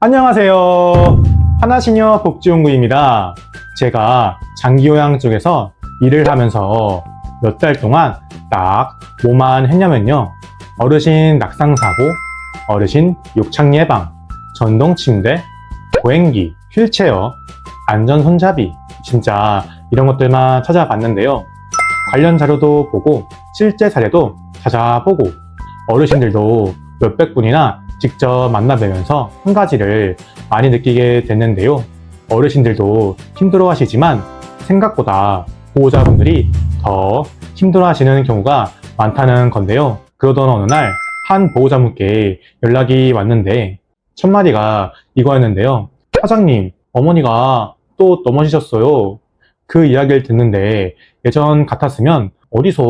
안녕하세요. 하나시녀 복지연구입니다. 제가 장기요양 쪽에서 일을 하면서 몇 달 동안 딱 뭐만 했냐면요. 어르신 낙상사고, 어르신 욕창 예방, 전동 침대, 보행기, 휠체어, 안전 손잡이, 진짜 이런 것들만 찾아봤는데요. 관련 자료도 보고 실제 사례도 찾아보고 어르신들도 몇백 분이나 직접 만나뵈면서 한 가지를 많이 느끼게 됐는데요. 어르신들도 힘들어 하시지만 생각보다 보호자분들이 더 힘들어 하시는 경우가 많다는 건데요. 그러던 어느 날 한 보호자분께 연락이 왔는데 첫 마디가 이거였는데요. 사장님, 어머니가 또 넘어지셨어요. 그 이야기를 듣는데 예전 같았으면 어디서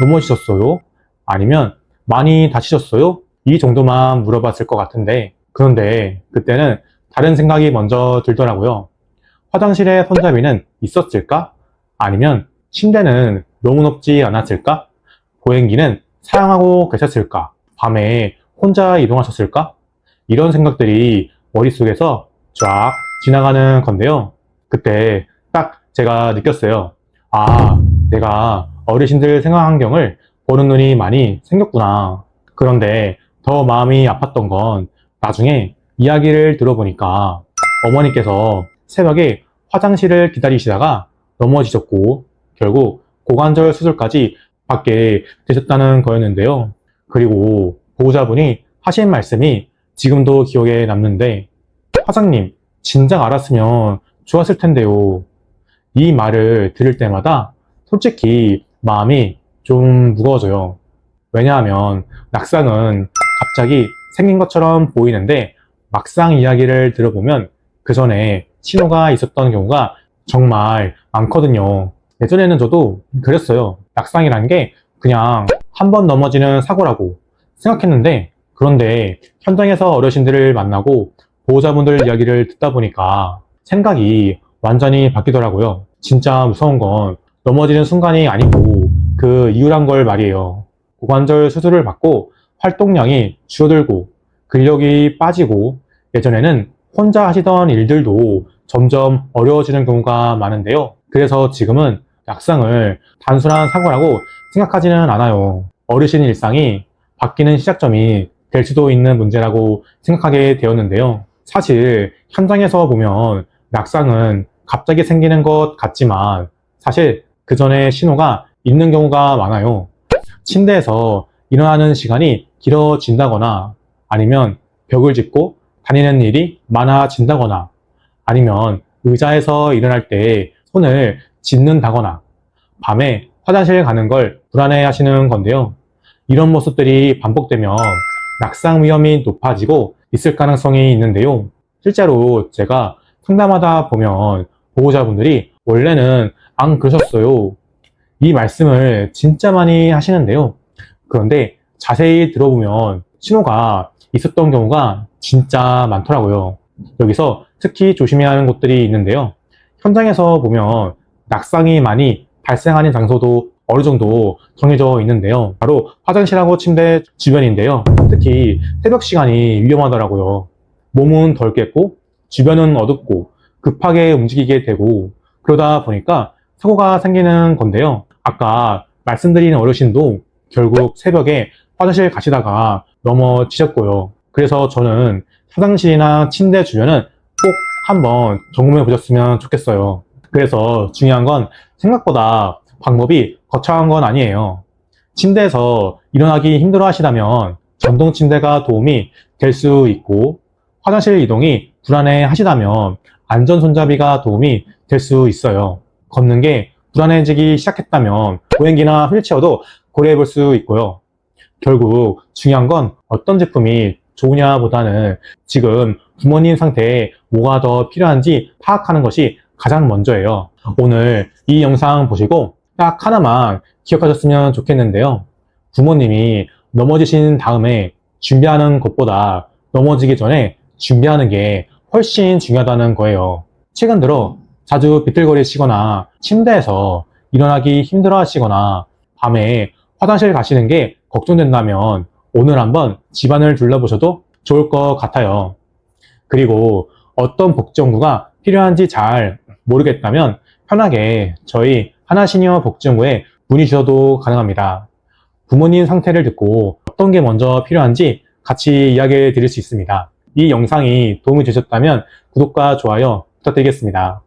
넘어지셨어요? 아니면 많이 다치셨어요? 이 정도만 물어봤을 것 같은데, 그런데 그때는 다른 생각이 먼저 들더라고요. 화장실에 손잡이는 있었을까? 아니면 침대는 너무 높지 않았을까? 보행기는 사용하고 계셨을까? 밤에 혼자 이동하셨을까? 이런 생각들이 머릿속에서 쫙 지나가는 건데요. 그때 딱 제가 느꼈어요. 아, 내가 어르신들 생활 환경을 보는 눈이 많이 생겼구나. 그런데 더 마음이 아팠던 건 나중에 이야기를 들어보니까 어머니께서 새벽에 화장실을 기다리시다가 넘어지셨고 결국 고관절 수술까지 받게 되셨다는 거였는데요. 그리고 보호자분이 하신 말씀이 지금도 기억에 남는데 사장님, 진작 알았으면 좋았을 텐데요. 이 말을 들을 때마다 솔직히 마음이 좀 무거워져요. 왜냐하면 낙상은 갑자기 생긴 것처럼 보이는데 막상 이야기를 들어보면 그 전에 신호가 있었던 경우가 정말 많거든요. 예전에는 저도 그랬어요. 낙상이란 게 그냥 한 번 넘어지는 사고라고 생각했는데 그런데 현장에서 어르신들을 만나고 보호자분들 이야기를 듣다 보니까 생각이 완전히 바뀌더라고요. 진짜 무서운 건 넘어지는 순간이 아니고 그 이유란 걸 말이에요. 고관절 수술을 받고 활동량이 줄어들고 근력이 빠지고 예전에는 혼자 하시던 일들도 점점 어려워지는 경우가 많은데요. 그래서 지금은 낙상을 단순한 사고라고 생각하지는 않아요. 어르신 일상이 바뀌는 시작점이 될 수도 있는 문제라고 생각하게 되었는데요. 사실 현장에서 보면 낙상은 갑자기 생기는 것 같지만 사실 그 전에 신호가 있는 경우가 많아요. 침대에서 일어나는 시간이 길어진다거나 아니면 벽을 짚고 다니는 일이 많아진다거나 아니면 의자에서 일어날 때 손을 짚는다거나 밤에 화장실 가는 걸 불안해 하시는 건데요. 이런 모습들이 반복되면 낙상 위험이 높아지고 있을 가능성이 있는데요. 실제로 제가 상담하다 보면 보호자분들이 원래는 안 그러셨어요. 이 말씀을 진짜 많이 하시는데요. 그런데 자세히 들어보면 신호가 있었던 경우가 진짜 많더라고요. 여기서 특히 조심해야 하는 곳들이 있는데요. 현장에서 보면 낙상이 많이 발생하는 장소도 어느 정도 정해져 있는데요. 바로 화장실하고 침대 주변인데요. 특히 새벽 시간이 위험하더라고요. 몸은 덜 깼고 주변은 어둡고 급하게 움직이게 되고 그러다 보니까 사고가 생기는 건데요. 아까 말씀드린 어르신도 결국 새벽에 화장실 가시다가 넘어지셨고요. 그래서 저는 화장실이나 침대 주변은 꼭 한번 점검해 보셨으면 좋겠어요. 그래서 중요한 건 생각보다 방법이 거창한 건 아니에요. 침대에서 일어나기 힘들어 하시다면 전동 침대가 도움이 될 수 있고 화장실 이동이 불안해 하시다면 안전 손잡이가 도움이 될 수 있어요. 걷는 게 불안해지기 시작했다면 보행기나 휠체어도 고려해 볼 수 있고요. 결국 중요한 건 어떤 제품이 좋으냐 보다는 지금 부모님 상태에 뭐가 더 필요한지 파악하는 것이 가장 먼저예요. 오늘 이 영상 보시고 딱 하나만 기억하셨으면 좋겠는데요. 부모님이 넘어지신 다음에 준비하는 것보다 넘어지기 전에 준비하는 게 훨씬 중요하다는 거예요. 최근 들어 자주 비틀거리시거나 침대에서 일어나기 힘들어 하시거나 밤에 화장실 가시는 게 걱정된다면 오늘 한번 집안을 둘러보셔도 좋을 것 같아요. 그리고 어떤 복지연구가 필요한지 잘 모르겠다면 편하게 저희 하나시니어 복지연구에 문의 주셔도 가능합니다. 부모님 상태를 듣고 어떤 게 먼저 필요한지 같이 이야기해 드릴 수 있습니다. 이 영상이 도움이 되셨다면 구독과 좋아요 부탁드리겠습니다.